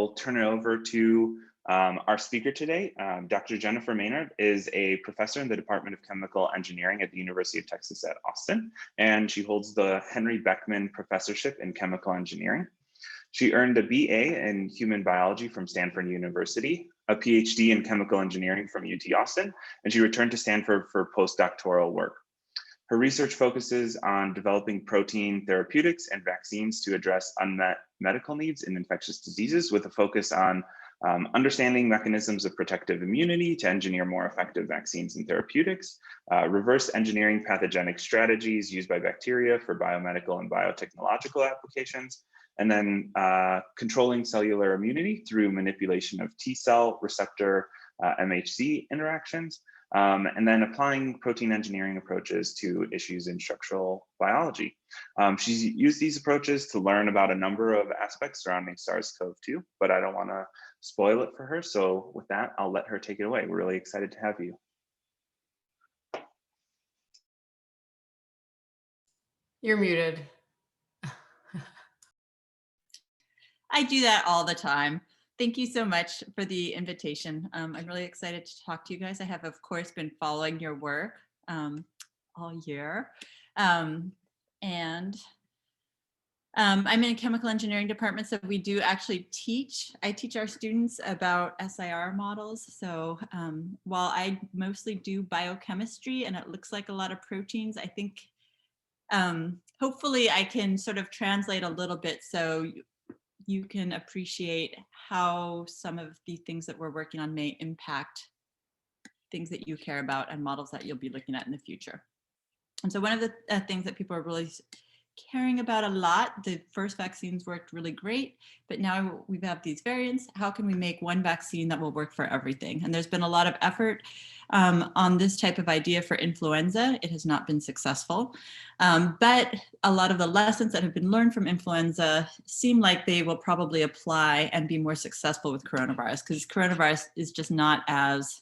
We'll turn it over to our speaker today. Dr. Jennifer Maynard is a professor in the Department of Chemical Engineering at the University of Texas at Austin, and she holds the Henry Beckman Professorship in Chemical Engineering. She earned a BA in Human Biology from Stanford University, a PhD in Chemical Engineering from UT Austin, and she returned to Stanford for postdoctoral work. Her research focuses on developing protein therapeutics and vaccines to address unmet medical needs in infectious diseases, with a focus on understanding mechanisms of protective immunity to engineer more effective vaccines and therapeutics, reverse engineering pathogenic strategies used by bacteria for biomedical and biotechnological applications, and then controlling cellular immunity through manipulation of T cell receptor MHC interactions, and then applying protein engineering approaches to issues in structural biology. She's used these approaches to learn about a number of aspects surrounding SARS-CoV-2, but I don't want to spoil it for her. So with that, I'll let her take it away. We're really excited to have you. You're muted. I do that all the time. Thank you so much for the invitation. I'm really excited to talk to you guys. I have, of course, been following your work all year. I'm in a chemical engineering department, so we do actually I teach our students about SIR models. So while I mostly do biochemistry and it looks like a lot of proteins, I think hopefully I can sort of translate a little bit so you can appreciate how some of the things that we're working on may impact things that you care about and models that you'll be looking at in the future. And so one of the things that people are really caring about a lot, the first vaccines worked really great, but now we have these variants. How can we make one vaccine that will work for everything? And there's been a lot of effort on this type of idea for influenza. It has not been successful, but a lot of the lessons that have been learned from influenza seem like they will probably apply and be more successful with coronavirus, because coronavirus is just not as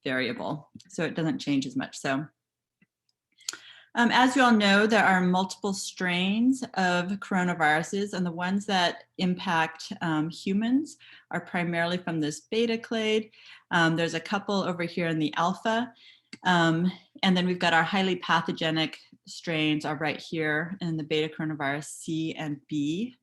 variable, so it doesn't change as much. So as you all know, there are multiple strains of coronaviruses, and the ones that impact humans are primarily from this beta clade. There's a couple over here in the alpha, and then we've got our highly pathogenic strains are right here in the beta coronavirus C and B.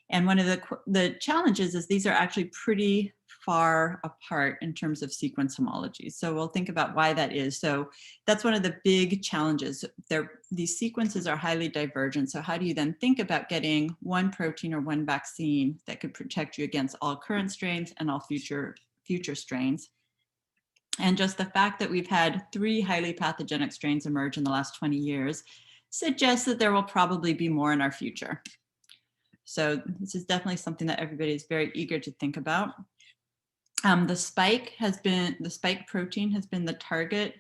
And one of the challenges is these are actually pretty far apart in terms of sequence homology. So we'll think about why that is. So that's one of the big challenges. These sequences are highly divergent. So how do you then think about getting one protein or one vaccine that could protect you against all current strains and all future strains? And just the fact that we've had 3 highly pathogenic strains emerge in the last 20 years suggests that there will probably be more in our future. So this is definitely something that everybody is very eager to think about. The spike protein has been the target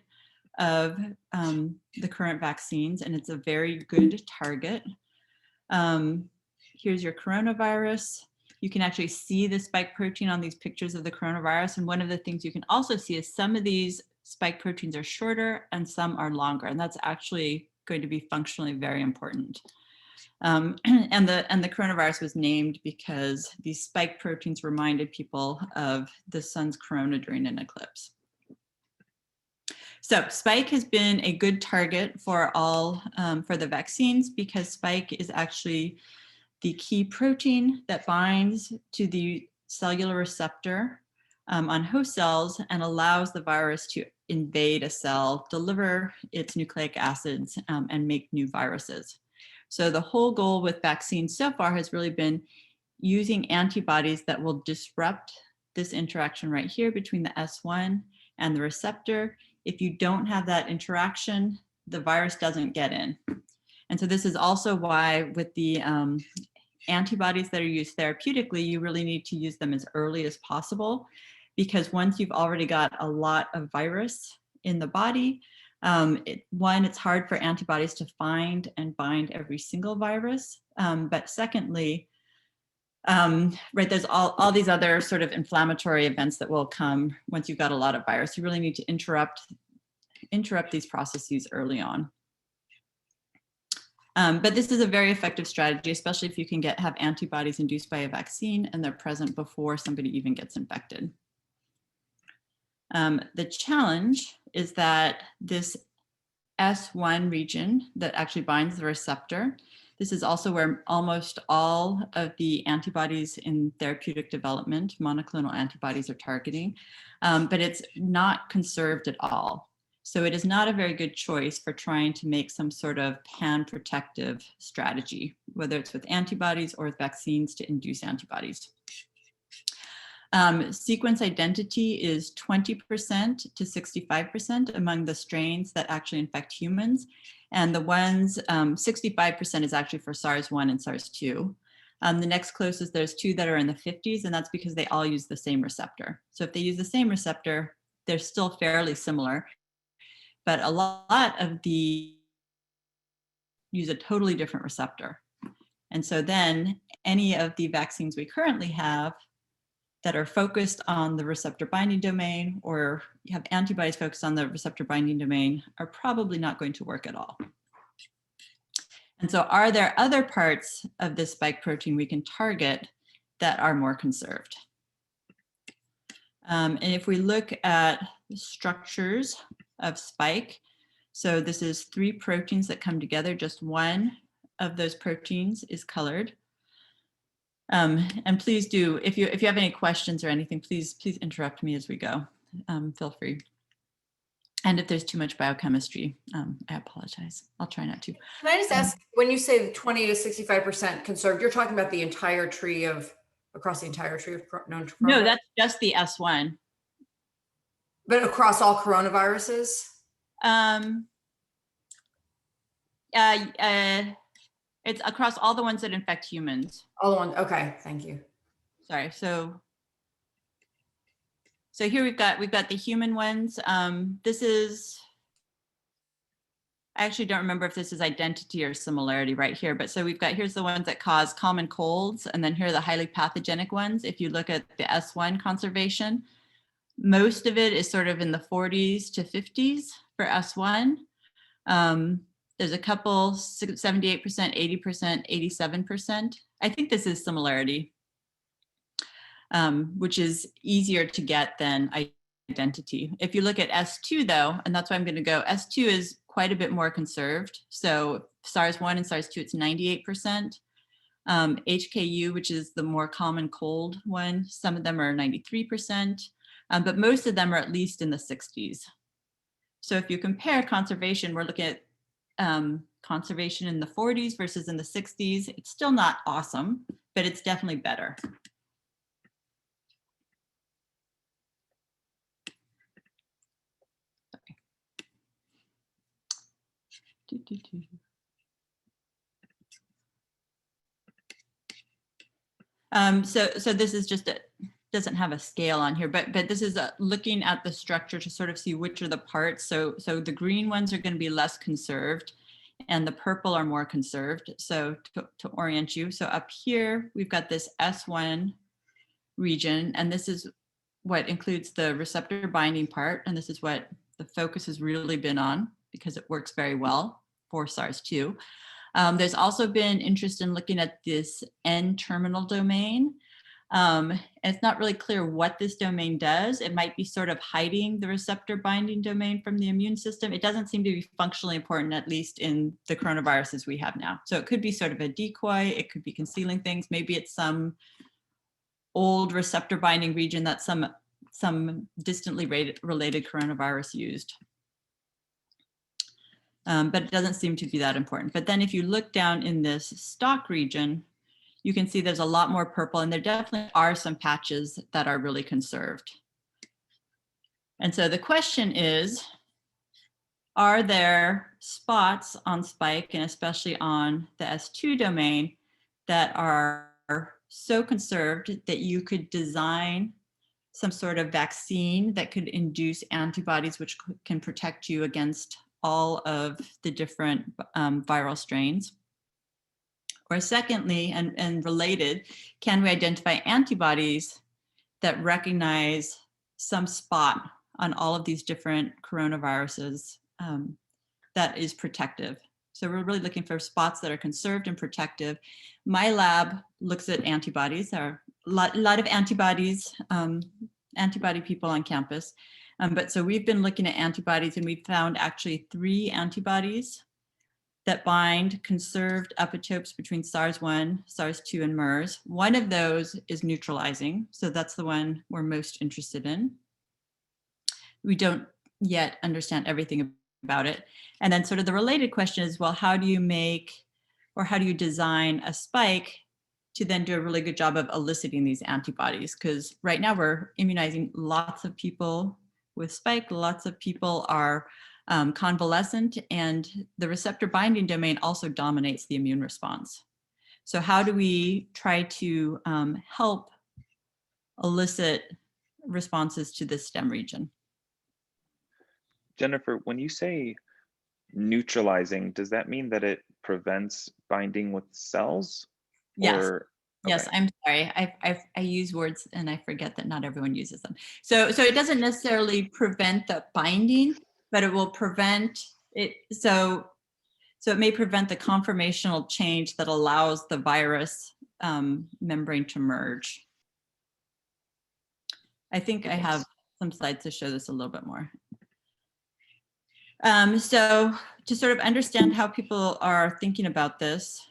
of the current vaccines, and it's a very good target. Here's your coronavirus. You can actually see the spike protein on these pictures of the coronavirus. And one of the things you can also see is some of these spike proteins are shorter and some are longer. And that's actually going to be functionally very important. And the coronavirus was named because these spike proteins reminded people of the sun's corona during an eclipse. So spike has been a good target for for the vaccines, because spike is actually the key protein that binds to the cellular receptor on host cells and allows the virus to invade a cell, deliver its nucleic acids, and make new viruses. So the whole goal with vaccines so far has really been using antibodies that will disrupt this interaction right here between the S1 and the receptor. If you don't have that interaction, the virus doesn't get in. And so this is also why with the antibodies that are used therapeutically, you really need to use them as early as possible, because once you've already got a lot of virus in the body, it's hard for antibodies to find and bind every single virus. But secondly, there's all these other sort of inflammatory events that will come once you've got a lot of virus. You really need to interrupt these processes early on. But this is a very effective strategy, especially if you can have antibodies induced by a vaccine and they're present before somebody even gets infected. The challenge is that this S1 region that actually binds the receptor, this is also where almost all of the antibodies in therapeutic development, monoclonal antibodies, are targeting, but it's not conserved at all. So it is not a very good choice for trying to make some sort of pan-protective strategy, whether it's with antibodies or with vaccines to induce antibodies. Sequence identity is 20% to 65% among the strains that actually infect humans. And the ones, 65% is actually for SARS-1 and SARS-2. The next closest, there's 2 that are in the 50s, and that's because they all use the same receptor. So if they use the same receptor, they're still fairly similar. But a lot of the use a totally different receptor. And so then any of the vaccines we currently have that are focused on the receptor binding domain or have antibodies focused on the receptor binding domain are probably not going to work at all. And so are there other parts of this spike protein we can target that are more conserved? And if we look at the structures of spike, so this is 3 proteins that come together, just one of those proteins is colored. And please do, if you have any questions or anything, please interrupt me as we go. Feel free. And if there's too much biochemistry, I apologize. I'll try not to. Can I just ask, when you say 20 to 65% conserved, you're talking about the entire tree of, across the entire tree of known coronavirus? No, that's just the S1. But across all coronaviruses? It's across all the ones that infect humans. All the ones, okay, thank you. Sorry, so here we've got the human ones. This is, I actually don't remember if this is identity or similarity right here, but so we've got, here's the ones that cause common colds, and then here are the highly pathogenic ones. If you look at the S1 conservation, most of it is sort of in the 40s to 50s for S1. There's a couple, 78%, 80%, 87%. I think this is similarity, which is easier to get than identity. If you look at S2 though, and that's why I'm gonna go, S2 is quite a bit more conserved. So SARS-1 and SARS-2, it's 98%. HKU, which is the more common cold one, some of them are 93%, but most of them are at least in the 60s. So if you compare conservation, we're looking at conservation in the 40s versus in the 60s. It's still not awesome, but it's definitely better. So this is just doesn't have a scale on here, but this is looking at the structure to sort of see which are the parts. So the green ones are going to be less conserved and the purple are more conserved. So to orient you, so up here we've got this S1 region, and this is what includes the receptor binding part, and this is what the focus has really been on because it works very well for SARS-2. There's also been interest in looking at this N-terminal domain. And it's not really clear what this domain does. It might be sort of hiding the receptor binding domain from the immune system. It doesn't seem to be functionally important, at least in the coronaviruses we have now. So it could be sort of a decoy. It could be concealing things. Maybe it's some old receptor binding region that some distantly related coronavirus used. But it doesn't seem to be that important. But then if you look down in this stalk region, you can see there's a lot more purple, and there definitely are some patches that are really conserved. And so the question is, are there spots on spike, and especially on the S2 domain, that are so conserved that you could design some sort of vaccine that could induce antibodies which can protect you against all of the different viral strains? Or secondly, and related, can we identify antibodies that recognize some spot on all of these different coronaviruses that is protective? So we're really looking for spots that are conserved and protective. My lab looks at antibodies. There are a lot of antibodies, antibody people on campus. But so we've been looking at antibodies, and we've found actually 3 antibodies that bind conserved epitopes between SARS-1, SARS-2, and MERS. One of those is neutralizing. So that's the one we're most interested in. We don't yet understand everything about it. And then sort of the related question is, well, how do you make, or how do you design a spike to then do a really good job of eliciting these antibodies? Because right now we're immunizing lots of people with spike, lots of people are convalescent, and the receptor binding domain also dominates the immune response. So how do we try to help elicit responses to this stem region? Jennifer, when you say neutralizing, does that mean that it prevents binding with cells? Yes. Or, yes, I'm sorry. I use words and I forget that not everyone uses them. So it doesn't necessarily prevent the binding, but it will prevent it. So it may prevent the conformational change that allows the virus membrane to merge. I think I have some slides to show this a little bit more. So to sort of understand how people are thinking about this,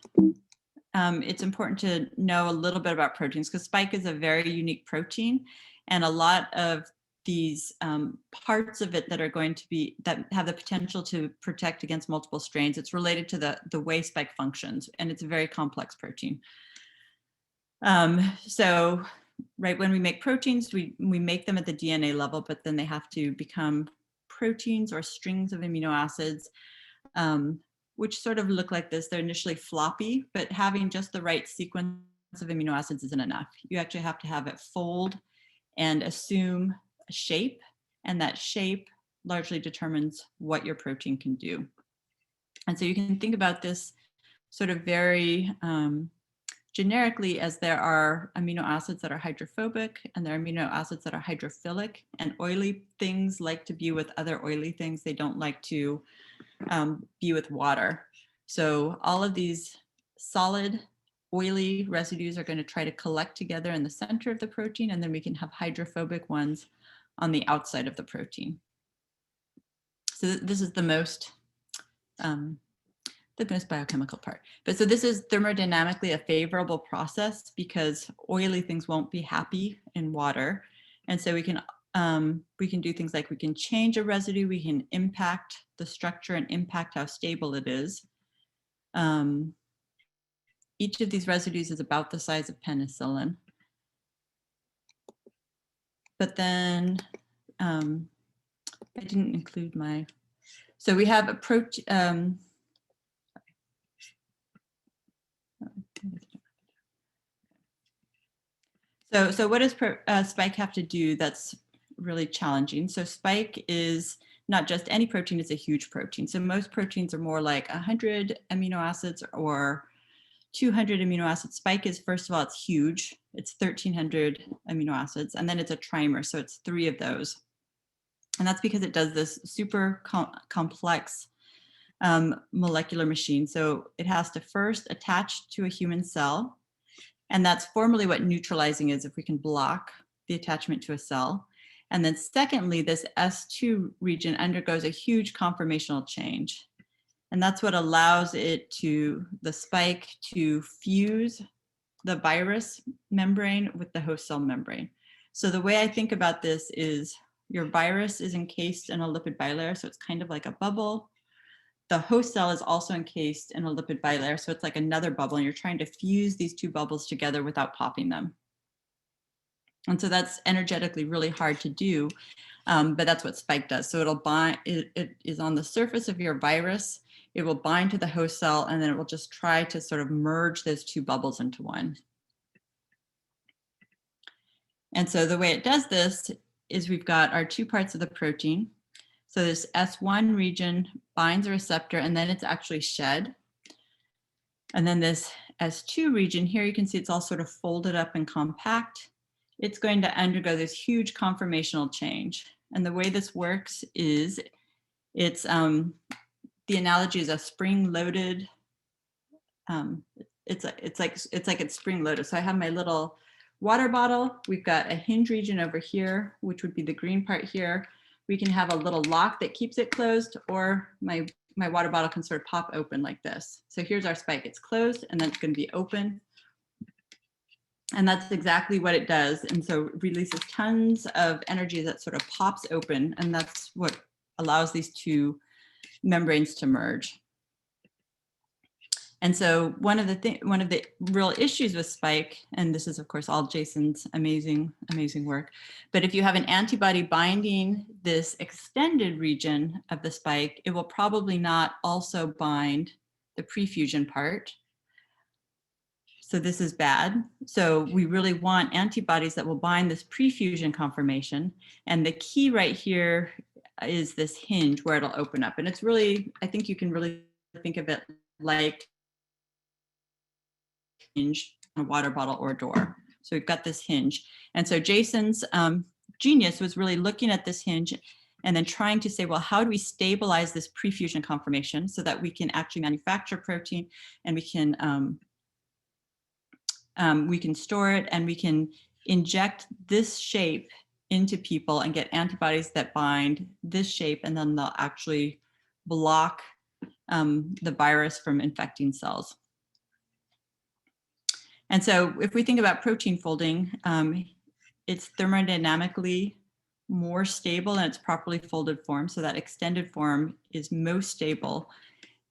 it's important to know a little bit about proteins, because spike is a very unique protein, and a lot of these parts of it that are going to be, that have the potential to protect against multiple strains, it's related to the way spike functions, and it's a very complex protein. So right, when we make proteins, we make them at the DNA level, but then they have to become proteins or strings of amino acids, which sort of look like this. They're initially floppy, but having just the right sequence of amino acids isn't enough. You actually have to have it fold and assume a shape, and that shape largely determines what your protein can do. And so you can think about this sort of very generically as there are amino acids that are hydrophobic, and there are amino acids that are hydrophilic, and oily things like to be with other oily things. They don't like to be with water. So all of these solid oily residues are going to try to collect together in the center of the protein, and then we can have hydrophobic ones on the outside of the protein. So this is the most biochemical part. But so this is thermodynamically a favorable process, because oily things won't be happy in water. And so we can do things like we can change a residue, we can impact the structure and impact how stable it is. Each of these residues is about the size of penicillin. But then I didn't include my, so we have a protein, so what does spike have to do that's really challenging? So spike is not just any protein, it's a huge protein. So most proteins are more like 100 amino acids or 200 amino acids. Spike is, first of all, it's huge. It's 1,300 amino acids, and then it's a trimer, so it's 3 of those. And that's because it does this super complex molecular machine. So it has to first attach to a human cell, and that's formally what neutralizing is, if we can block the attachment to a cell. And then secondly, this S2 region undergoes a huge conformational change. And that's what allows it to, the spike, to fuse the virus membrane with the host cell membrane. So the way I think about this is your virus is encased in a lipid bilayer, so it's kind of like a bubble. The host cell is also encased in a lipid bilayer, so it's like another bubble, and you're trying to fuse these 2 bubbles together without popping them. And so that's energetically really hard to do, but that's what spike does. So it'll bind, it is on the surface of your virus, it will bind to the host cell, and then it will just try to sort of merge those 2 bubbles into one. And so the way it does this is we've got our 2 parts of the protein. So this S1 region binds a receptor, and then it's actually shed. And then this S2 region here, you can see it's all sort of folded up and compact. It's going to undergo this huge conformational change. And the way this works is it's the analogy is a spring-loaded. It's like it's spring-loaded. So I have my little water bottle. We've got a hinge region over here, which would be the green part here. We can have a little lock that keeps it closed, or my water bottle can sort of pop open like this. So here's our spike. It's closed, and then it's going to be open. And that's exactly what it does. And so it releases tons of energy that sort of pops open, and that's what allows these two membranes to merge. And so one of the real issues with spike, and this is of course all Jason's amazing work, but if you have an antibody binding this extended region of the spike, it will probably not also bind the prefusion part. So this is bad. So we really want antibodies that will bind this prefusion conformation. And the key right here is this hinge where it'll open up. And it's really, I think you can really think of it like hinge on a water bottle or door. So we've got this hinge. And so Jason's genius was really looking at this hinge and then trying to say, well, how do we stabilize this prefusion conformation so that we can actually manufacture protein, and we can store it, and we can inject this shape into people and get antibodies that bind this shape, and then they'll actually block the virus from infecting cells. And so if we think about protein folding, it's thermodynamically more stable in its properly folded form. So that extended form is most stable.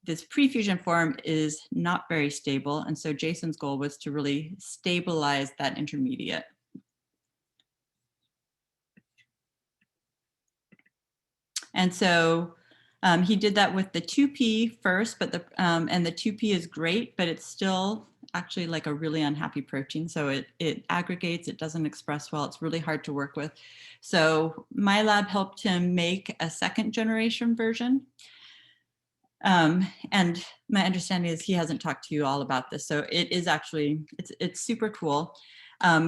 This prefusion form is not very stable. And so Jason's goal was to really stabilize that intermediate. And so he did that with the 2P first, but and the 2P is great, but it's still actually like a really unhappy protein. So it aggregates, it doesn't express well, it's really hard to work with. So my lab helped him make a second generation version. And my understanding is he hasn't talked to you all about this. So it is actually, it's super cool.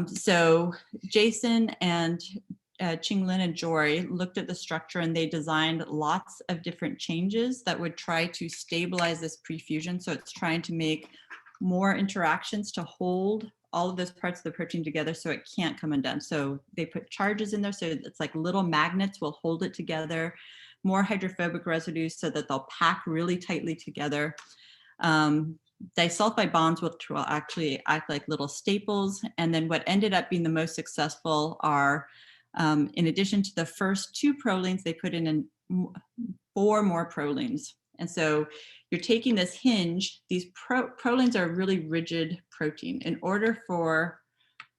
So Jason and Qinglin and Jory looked at the structure, and they designed lots of different changes that would try to stabilize this prefusion. So it's trying to make more interactions to hold all of those parts of the protein together so it can't come undone. So they put charges in there, so it's like little magnets will hold it together, more hydrophobic residues so that they'll pack really tightly together. Disulfide bonds, which will actually act like little staples. And then what ended up being the most successful are, in addition to the first 2 prolines, they put in 4 more prolines. And so you're taking this hinge, these prolines are a really rigid protein. In order for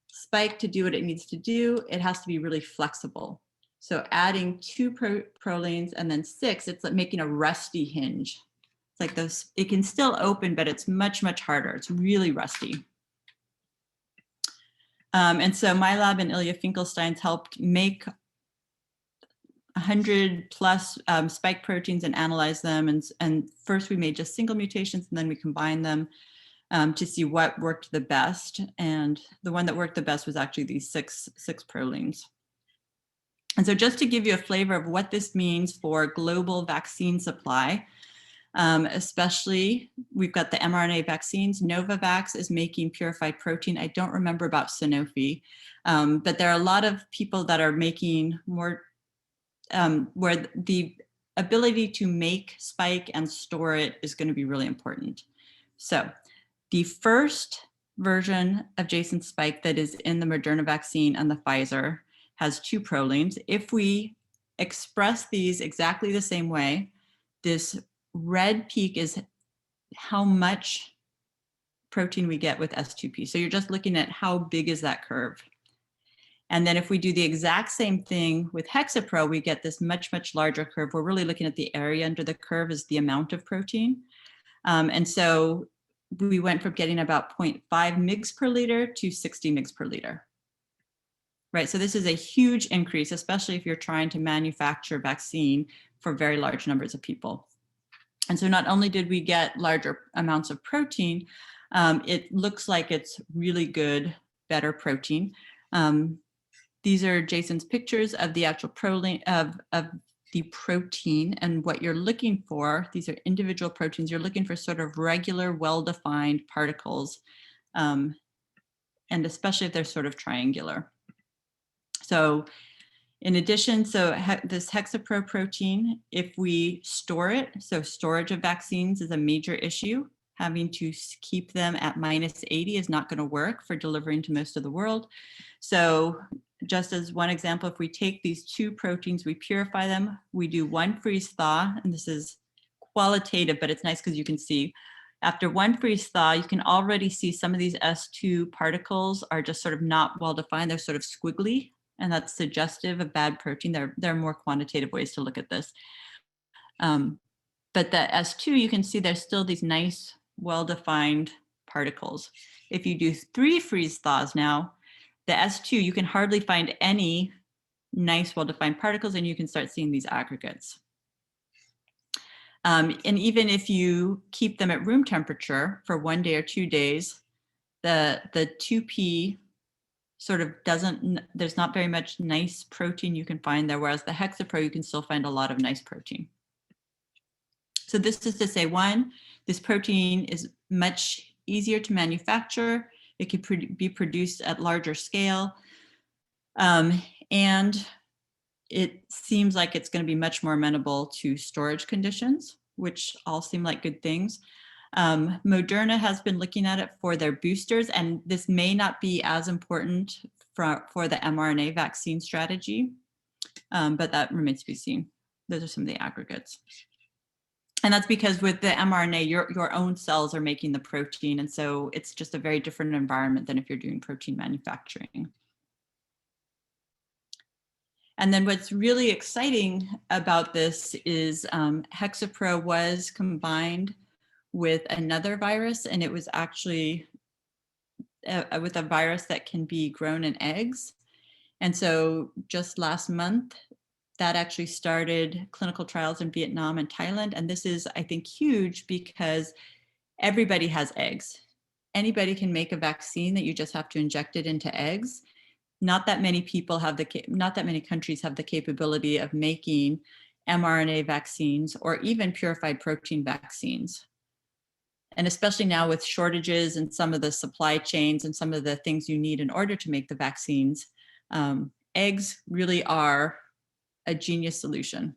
spike to do what it needs to do, it has to be really flexible. So adding 2 prolines and then 6, it's like making a rusty hinge. It's like those, it can still open, but it's much, much harder. It's really rusty. And so my lab and Ilya Finkelstein's helped make 100+ spike proteins and analyze them. And first we made just single mutations, and then we combined them to see what worked the best. And the one that worked the best was actually these six prolines. And so just to give you a flavor of what this means for global vaccine supply, especially we've got the mRNA vaccines. Novavax is making purified protein. I don't remember about Sanofi, but there are a lot of people that are making more, where the ability to make spike and store it is going to be really important. So the first version of Jason's spike that is in the Moderna vaccine and the Pfizer has 2 prolines. If we express these exactly the same way, this red peak is how much protein we get with S2P. So you're just looking at how big is that curve. And then if we do the exact same thing with HexaPro, we get this much, much larger curve. We're really looking at the area under the curve is the amount of protein. And so we went from getting about 0.5 mg per liter to 60 mg per liter. Right, so this is a huge increase, especially if you're trying to manufacture vaccine for very large numbers of people. And so not only did we get larger amounts of protein, it looks like it's really good, better protein. These are Jason's pictures of the actual proline of the protein, and what you're looking for, these are individual proteins, you're looking for sort of regular, well-defined particles, and especially if they're sort of triangular. So in addition, this HexaPro protein, if we store it, so storage of vaccines is a major issue. Having to keep them at -80 is not going to work for delivering to most of the world. So just as one example, if we take these two proteins, we purify them, we do one freeze thaw, and this is qualitative, but it's nice because you can see after one freeze thaw, you can already see some of these S2 particles are just sort of not well defined. They're sort of squiggly, and that's suggestive of bad protein. There are more quantitative ways to look at this. But the S2, you can see there's still these nice, well-defined particles. If you do 3 freeze thaws now, the S2, you can hardly find any nice, well-defined particles, and you can start seeing these aggregates. And even if you keep them at room temperature for 1 day or 2 days, the 2P sort of there's not very much nice protein you can find there, whereas the HexaPro, you can still find a lot of nice protein. So this is to say, one, this protein is much easier to manufacture. It can be produced at larger scale. And it seems like it's going to be much more amenable to storage conditions, which all seem like good things. Moderna has been looking at it for their boosters, and this may not be as important for the mRNA vaccine strategy, but that remains to be seen. Those are some of the aggregates. And that's because with the mRNA, your own cells are making the protein, and so it's just a very different environment than if you're doing protein manufacturing. And then what's really exciting about this is HexaPro was combined with another virus, and it was actually with a virus that can be grown in eggs. And so just last month, that actually started clinical trials in Vietnam and Thailand. And this is, I think, huge because everybody has eggs. Anybody can make a vaccine that you just have to inject it into eggs. Not that many people have not that many countries have the capability of making mRNA vaccines or even purified protein vaccines. And especially now with shortages and some of the supply chains and some of the things you need in order to make the vaccines, eggs really are a genius solution.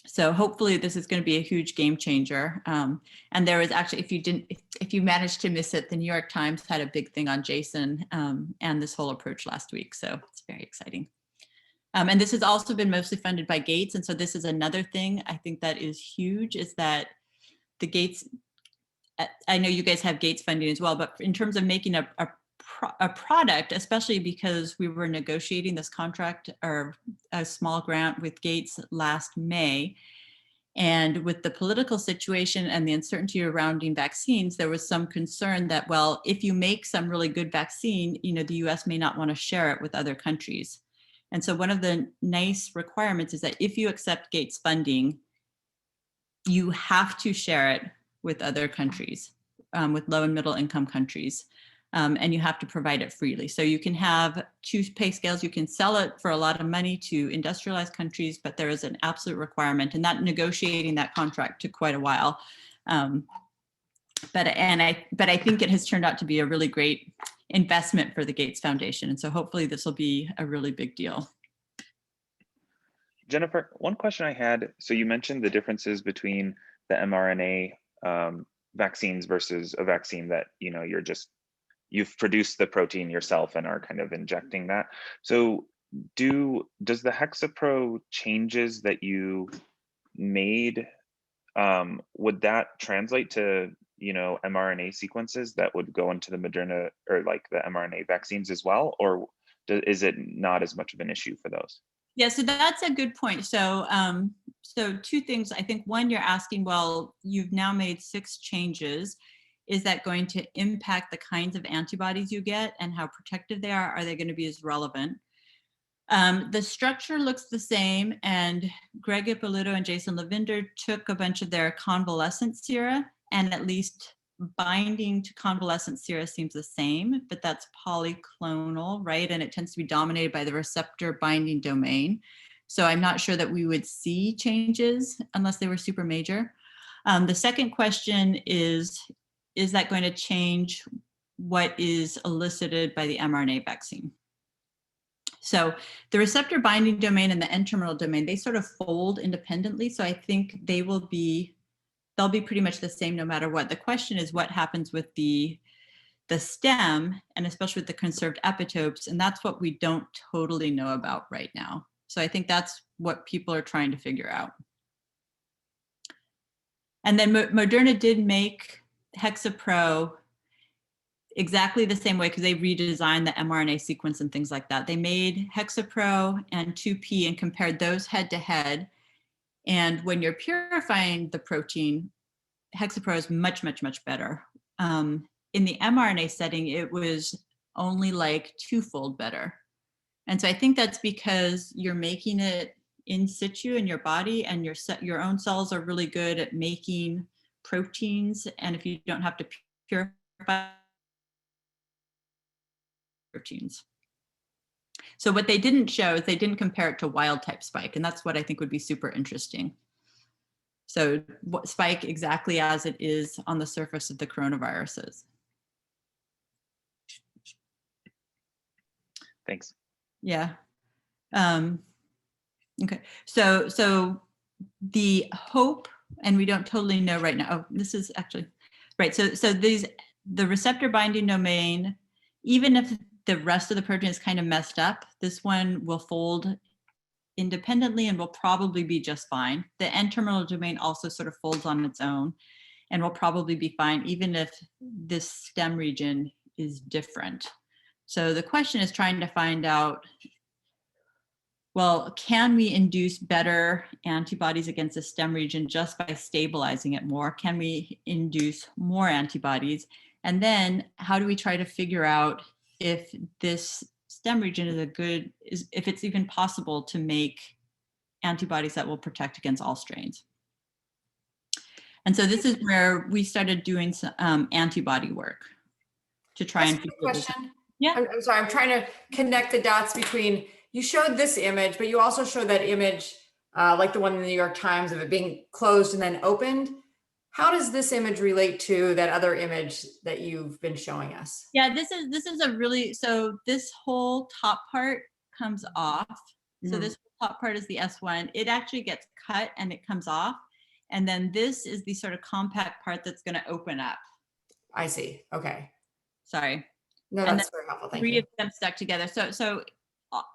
So hopefully this is going to be a huge game changer. And there was actually, if you managed to miss it, the New York Times had a big thing on Jason and this whole approach last week. So it's very exciting. And this has also been mostly funded by Gates. And so this is another thing I think that is huge, is that the Gates, I know you guys have Gates funding as well, but in terms of making a product, especially because we were negotiating this contract or a small grant with Gates last May. And with the political situation and the uncertainty surrounding vaccines, there was some concern that, well, if you make some really good vaccine, the US may not want to share it with other countries. And so one of the nice requirements is that if you accept Gates funding, you have to share it with other countries, with low and middle income countries. And you have to provide it freely. So you can have 2 pay scales. You can sell it for a lot of money to industrialized countries, but there is an absolute requirement. And that negotiating that contract took quite a while. But I think it has turned out to be a really great investment for the Gates Foundation. And so hopefully this will be a really big deal. Jennifer, one question I had, so you mentioned the differences between the mRNA vaccines versus a vaccine that, you've produced the protein yourself and are kind of injecting that. So does the HexaPro changes that you made, would that translate to, mRNA sequences that would go into the Moderna or like the mRNA vaccines as well? Or is it not as much of an issue for those? Yeah, so that's a good point. So, so 2 things. I think one, you're asking, well, you've now made 6 changes. Is that going to impact the kinds of antibodies you get and how protective they are? Are they going to be as relevant? The structure looks the same, and Greg Ippolito and Jason Lavinder took a bunch of their convalescent sera, and at least binding to convalescent sera seems the same, but that's polyclonal, right? And it tends to be dominated by the receptor binding domain. So I'm not sure that we would see changes unless they were super major. The second question is that going to change what is elicited by the mRNA vaccine? So the receptor binding domain and the N-terminal domain, they sort of fold independently. So I think they'll be pretty much the same no matter what. The question is what happens with the stem, and especially with the conserved epitopes, and that's what we don't totally know about right now. So I think that's what people are trying to figure out. And then Moderna did make HexaPro exactly the same way because they redesigned the mRNA sequence and things like that. They made HexaPro and 2P and compared those head to head. And when you're purifying the protein, HexaPro is much, much, much better. In the mRNA setting, it was only like twofold better. And so I think that's because you're making it in situ in your body, and your own cells are really good at making proteins. And if you don't have to purify proteins. So what they didn't show is they didn't compare it to wild type spike. And that's what I think would be super interesting. So what spike exactly as it is on the surface of the coronaviruses. Thanks. Yeah. Okay. So the hope, and we don't totally know right now. Oh, this is actually right. So the receptor binding domain, even if the rest of the protein is kind of messed up, this one will fold independently and will probably be just fine. The N-terminal domain also sort of folds on its own and will probably be fine, even if this stem region is different. So the question is trying to find out, well, can we induce better antibodies against the stem region just by stabilizing it more? Can we induce more antibodies? And then how do we try to figure out if this stem region is if it's even possible to make antibodies that will protect against all strains? And so this is where we started doing some antibody work to try and figure this out. Yeah. I'm sorry, I'm trying to connect the dots between, you showed this image, but you also showed that image, like the one in the New York Times of it being closed and then opened. How does this image relate to that other image that you've been showing us? Yeah, this is a really, so this whole top part comes off. So this top part is the S1. It actually gets cut and it comes off. And then this is the sort of compact part that's going to open up. I see. Okay. Sorry. No, that's very helpful. Thank you. Three of them stuck together. So,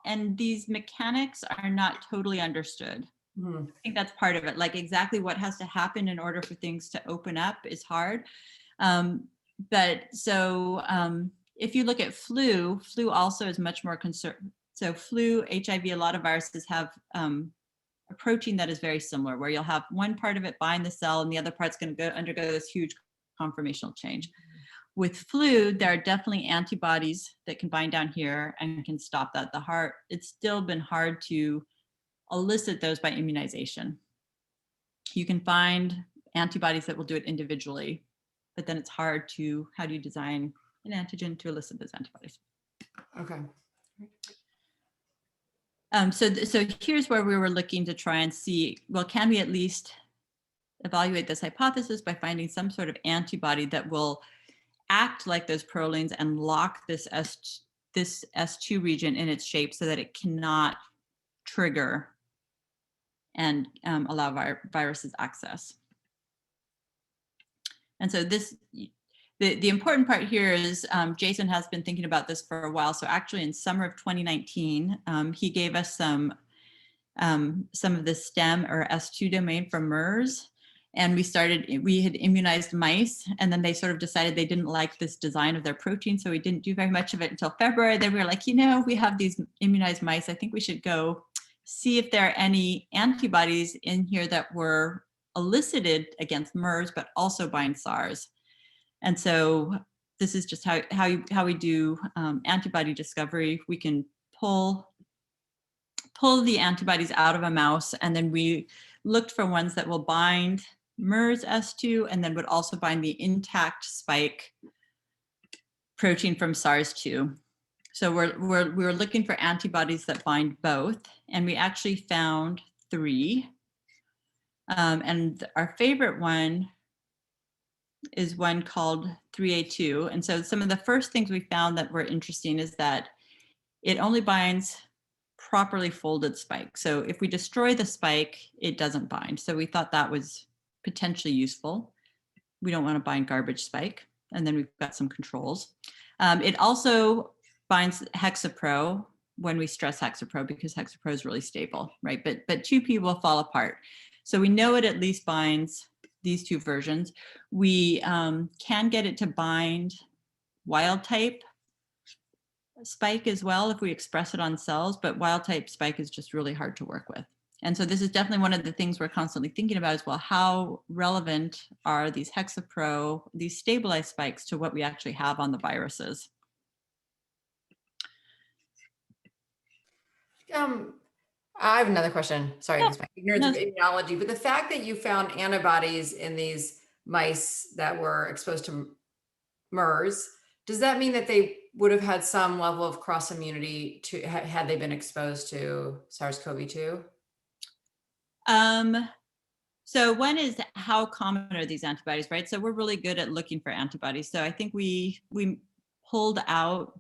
and these mechanics are not totally understood. I think that's part of it. Like exactly what has to happen in order for things to open up is hard. But so if you look at flu also is much more concerned. So flu, HIV, a lot of viruses have a protein that is very similar, where you'll have one part of it bind the cell and the other part's going to undergo this huge conformational change. With flu, there are definitely antibodies that can bind down here and can stop that. It's still been hard to elicit those by immunization. You can find antibodies that will do it individually, but then it's hard to, how do you design an antigen to elicit those antibodies? Okay. So here's where we were looking to try and see, well, can we at least evaluate this hypothesis by finding some sort of antibody that will act like those prolines and lock this S2 region in its shape so that it cannot trigger and allow viruses access. And so the important part here is Jason has been thinking about this for a while. So actually in summer of 2019, he gave us some of the stem or S2 domain from MERS. And we had immunized mice, and then they sort of decided they didn't like this design of their protein. So we didn't do very much of it until February. Then we were like, we have these immunized mice. I think we should go see if there are any antibodies in here that were elicited against MERS, but also bind SARS. And so this is just how we do antibody discovery. We can pull the antibodies out of a mouse, and then we looked for ones that will bind MERS S2 and then would also bind the intact spike protein from SARS-2. So we're looking for antibodies that bind both, and we actually found 3. And our favorite one is one called 3A2. And so some of the first things we found that were interesting is that it only binds properly folded spike. So if we destroy the spike, it doesn't bind. So we thought that was potentially useful. We don't want to bind garbage spike. And then we've got some controls. It also binds HexaPro when we stress HexaPro, because HexaPro is really stable, right? But 2P will fall apart. So we know it at least binds these 2 versions. We can get it to bind wild type spike as well if we express it on cells, but wild type spike is just really hard to work with. And so this is definitely one of the things we're constantly thinking about as well. How relevant are these HexaPro, these stabilized spikes, to what we actually have on the viruses? I have another question. Sorry, Yeah, this might be ignorance of immunology, but the fact that you found antibodies in these mice that were exposed to MERS, does that mean that they would have had some level of cross immunity to had they been exposed to SARS-CoV-2? So one is, how common are these antibodies, right? So we're really good at looking for antibodies. So I think we pulled out,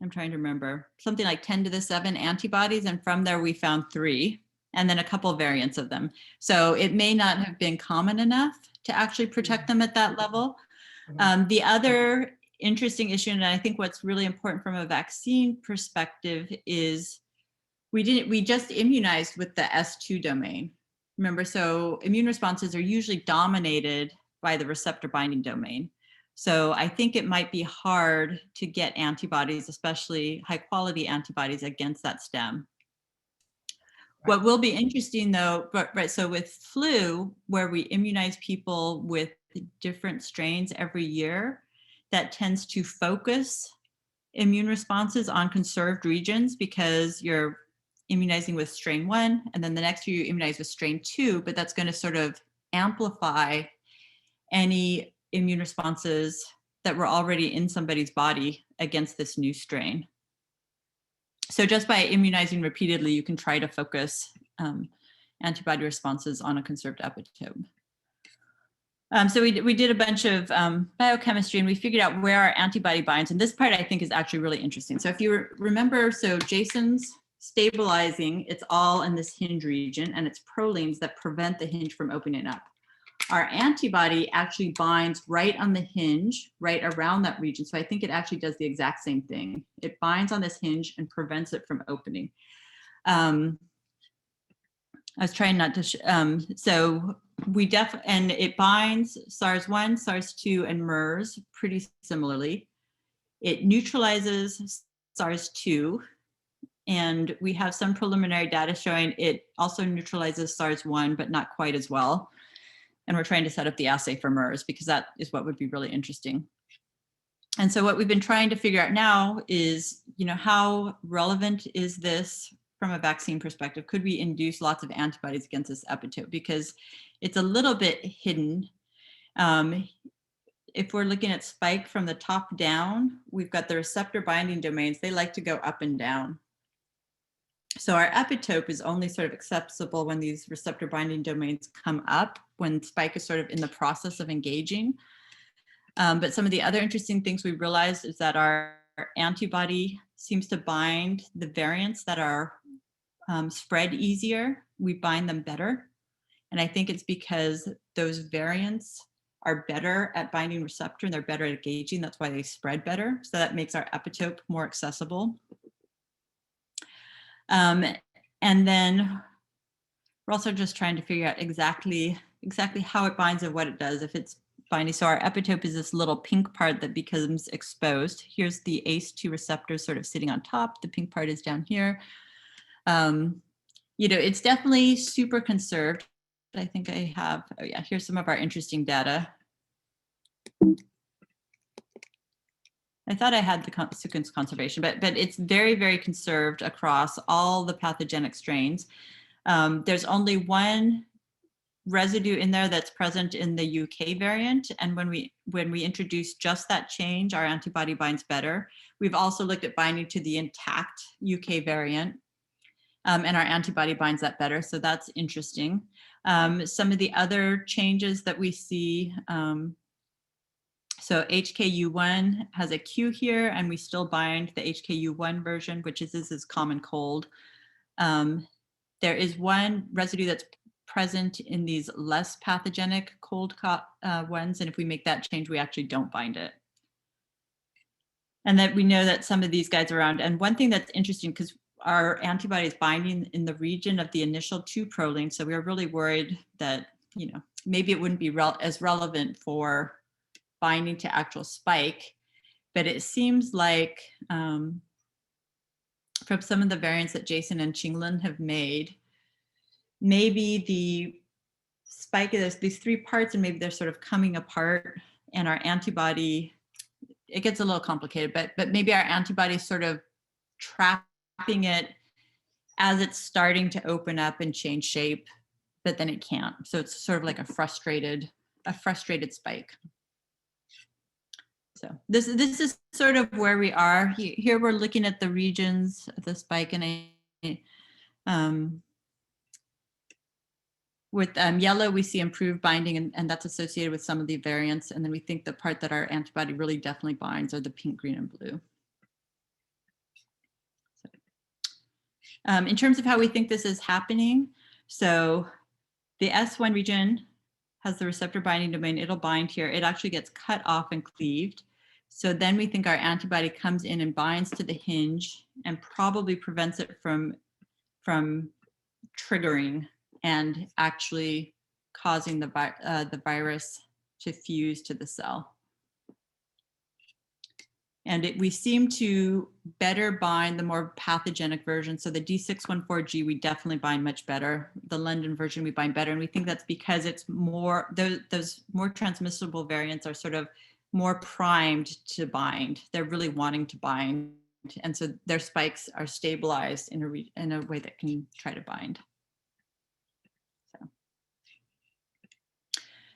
I'm trying to remember, something like 10 to the 7 antibodies. And from there, we found 3, and then a couple of variants of them. So it may not have been common enough to actually protect them at that level. The other interesting issue, and I think what's really important from a vaccine perspective, is we just immunized with the S2 domain. Remember, so immune responses are usually dominated by the receptor binding domain. So I think it might be hard to get antibodies, especially high quality antibodies, against that stem. What will be interesting though, so with flu, where we immunize people with different strains every year, that tends to focus immune responses on conserved regions, because you're immunizing with strain 1, and then the next year you immunize with strain 2, but that's going to sort of amplify any immune responses that were already in somebody's body against this new strain. So just by immunizing repeatedly, you can try to focus antibody responses on a conserved epitope. So we did a bunch of biochemistry, and we figured out where our antibody binds. And this part I think is actually really interesting. So if you remember, so Jason's stabilizing, it's all in this hinge region, and it's prolines that prevent the hinge from opening up. Our antibody actually binds right on the hinge, right around that region. So I think it actually does the exact same thing. It binds on this hinge and prevents it from opening. I was trying not to, so we and it binds SARS-1, SARS-2, and MERS pretty similarly. It neutralizes SARS-2, and we have some preliminary data showing it also neutralizes SARS-1, but not quite as well. And we're trying to set up the assay for MERS, because that is what would be really interesting. And so what we've been trying to figure out now is, how relevant is this from a vaccine perspective? Could we induce lots of antibodies against this epitope? Because it's a little bit hidden. If we're looking at spike from the top down, we've got the receptor binding domains. They like to go up and down. So our epitope is only sort of accessible when these receptor binding domains come up, when spike is sort of in the process of engaging. But some of the other interesting things we realized is that our antibody seems to bind the variants that are spread easier. We bind them better. And I think it's because those variants are better at binding receptor, and they're better at engaging. That's why they spread better. So that makes our epitope more accessible. And then we're also just trying to figure out exactly how it binds and what it does. If it's binding, so our epitope is this little pink part that becomes exposed. Here's the ACE2 receptor sort of sitting on top. The pink part is down here. It's definitely super conserved. I think I have, oh yeah, here's some of our interesting data. I thought I had the sequence conservation, but it's very, very conserved across all the pathogenic strains. There's only one residue in there that's present in the UK variant. And when we introduce just that change, our antibody binds better. We've also looked at binding to the intact UK variant, and our antibody binds that better. So that's interesting. Some of the other changes that we see, so HKU1 has a Q here, and we still bind the HKU1 version, which is this is common cold. There is one residue that's present in these less pathogenic cold ones, and if we make that change, we actually don't bind it. And that we know that some of these guys are around. And one thing that's interesting, because our antibody is binding in the region of the initial 2 prolines, so we are really worried that, you know, maybe it wouldn't be as relevant for binding to actual spike, but it seems like from some of the variants that Jason and Qinglin have made, maybe the spike is these 3 parts and maybe they're sort of coming apart, and our antibody, it gets a little complicated, but maybe our antibody is sort of trapping it as it's starting to open up and change shape, but then it can't. So it's sort of like a frustrated spike. So this is sort of where we are. Here we're looking at the regions of the spike, and with yellow, we see improved binding, and that's associated with some of the variants. And then we think the part that our antibody really definitely binds are the pink, green, and blue. So, in terms of how we think this is happening, so the S1 region has the receptor binding domain. It'll bind here. It actually gets cut off and cleaved. So then we think our antibody comes in and binds to the hinge and probably prevents it from triggering and actually causing the virus to fuse to the cell. And we seem to better bind the more pathogenic version. So the D614G, we definitely bind much better. The London version, we bind better. And we think that's because it's more, those more transmissible variants are sort of more primed to bind. They're really wanting to bind. And so their spikes are stabilized in a way that can try to bind.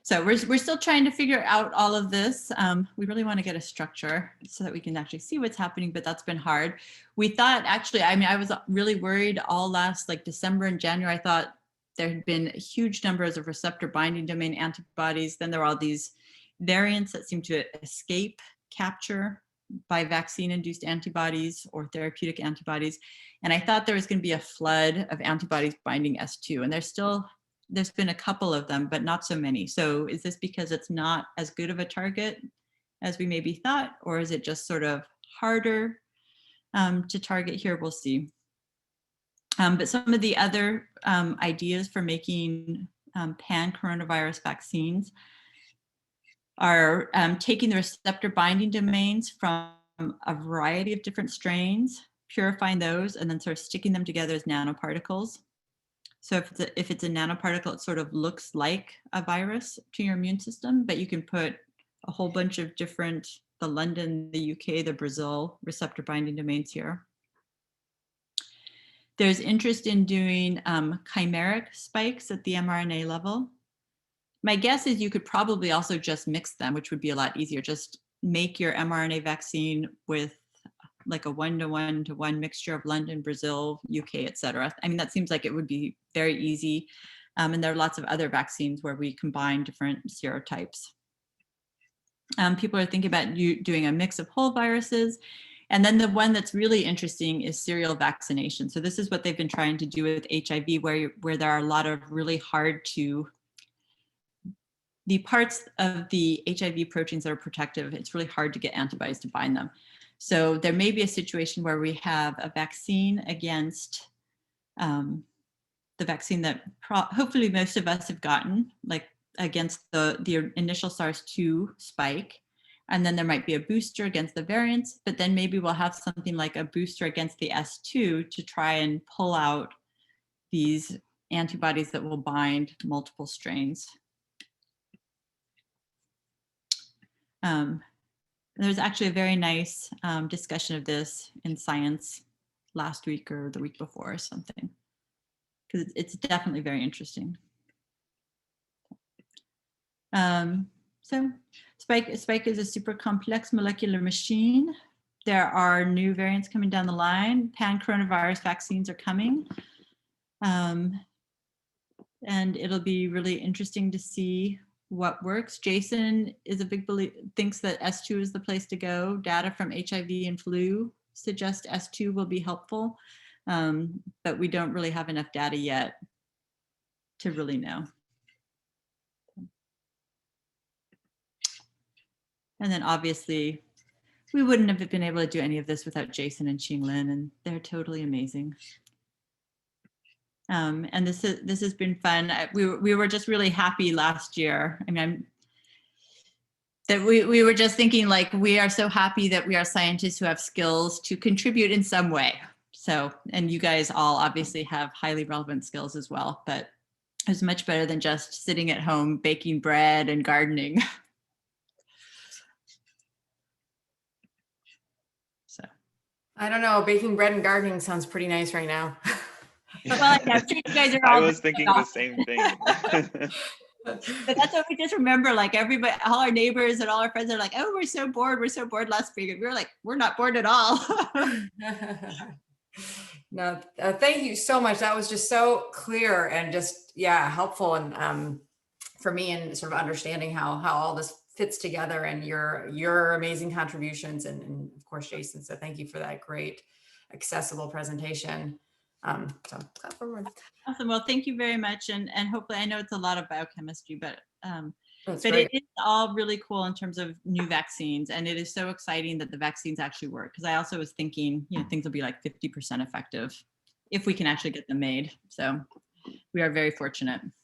So we're still trying to figure out all of this. We really want to get a structure so that we can actually see what's happening, but that's been hard. We thought actually, I mean, I was really worried all last like December and January. I thought there had been huge numbers of receptor binding domain antibodies. Then there were all these variants that seem to escape capture by vaccine-induced antibodies or therapeutic antibodies. And I thought there was going to be a flood of antibodies binding S2, and there's been a couple of them, but not so many. So is this because it's not as good of a target as we maybe thought, or is it just sort of harder to target here? We'll see. But some of the other ideas for making pan-coronavirus vaccines are taking the receptor binding domains from a variety of different strains, purifying those, and then sort of sticking them together as nanoparticles. So if it's a nanoparticle, it sort of looks like a virus to your immune system, but you can put a whole bunch of different, the London, the UK, the Brazil receptor binding domains here. There's interest in doing chimeric spikes at the mRNA level. My guess is you could probably also just mix them, which would be a lot easier. Just make your mRNA vaccine with like a 1-to-1-to-1 mixture of London, Brazil, UK, et cetera. I mean, that seems like it would be very easy. And there are lots of other vaccines where we combine different serotypes. People are thinking about doing a mix of whole viruses. And then the one that's really interesting is serial vaccination. So this is what they've been trying to do with HIV, where there are a lot of really hard to, the parts of the HIV proteins that are protective, it's really hard to get antibodies to bind them. So there may be a situation where we have a vaccine against the vaccine that hopefully most of us have gotten, like against the initial SARS-2 spike. And then there might be a booster against the variants, but then maybe we'll have something like a booster against the S2 to try and pull out these antibodies that will bind multiple strains. There's actually a very nice discussion of this in Science last week or the week before or something, because it's definitely very interesting. So Spike is a super complex molecular machine. There are new variants coming down the line. Pan-coronavirus vaccines are coming. And it'll be really interesting to see what works. Jason is a big believer, thinks that S2 is the place to go. Data from HIV and flu suggest S2 will be helpful, but we don't really have enough data yet to really know. And then obviously, we wouldn't have been able to do any of this without Jason and Qinglin, and they're totally amazing. And this has been fun. We were just really happy last year. I mean, we were just thinking, like, we are so happy that we are scientists who have skills to contribute in some way. So, and you guys all obviously have highly relevant skills as well, but it's much better than just sitting at home baking bread and gardening. So, I don't know, baking bread and gardening sounds pretty nice right now. well, I'm sure you guys are all I was thinking the same thing. But that's what we just remember, like everybody, all our neighbors and all our friends are like, oh, we're so bored last week. And we were like, we're not bored at all. No, thank you so much. That was just so clear and just, yeah, helpful. And for me in sort of understanding how all this fits together, and your amazing contributions, and of course, Jason. So thank you for that great accessible presentation. So clap forward. Awesome. Well, thank you very much. And hopefully, I know it's a lot of biochemistry, but Great. it is all really cool in terms of new vaccines. And it is so exciting that the vaccines actually work. Because I also was thinking, things will be like 50% effective if we can actually get them made. So we are very fortunate.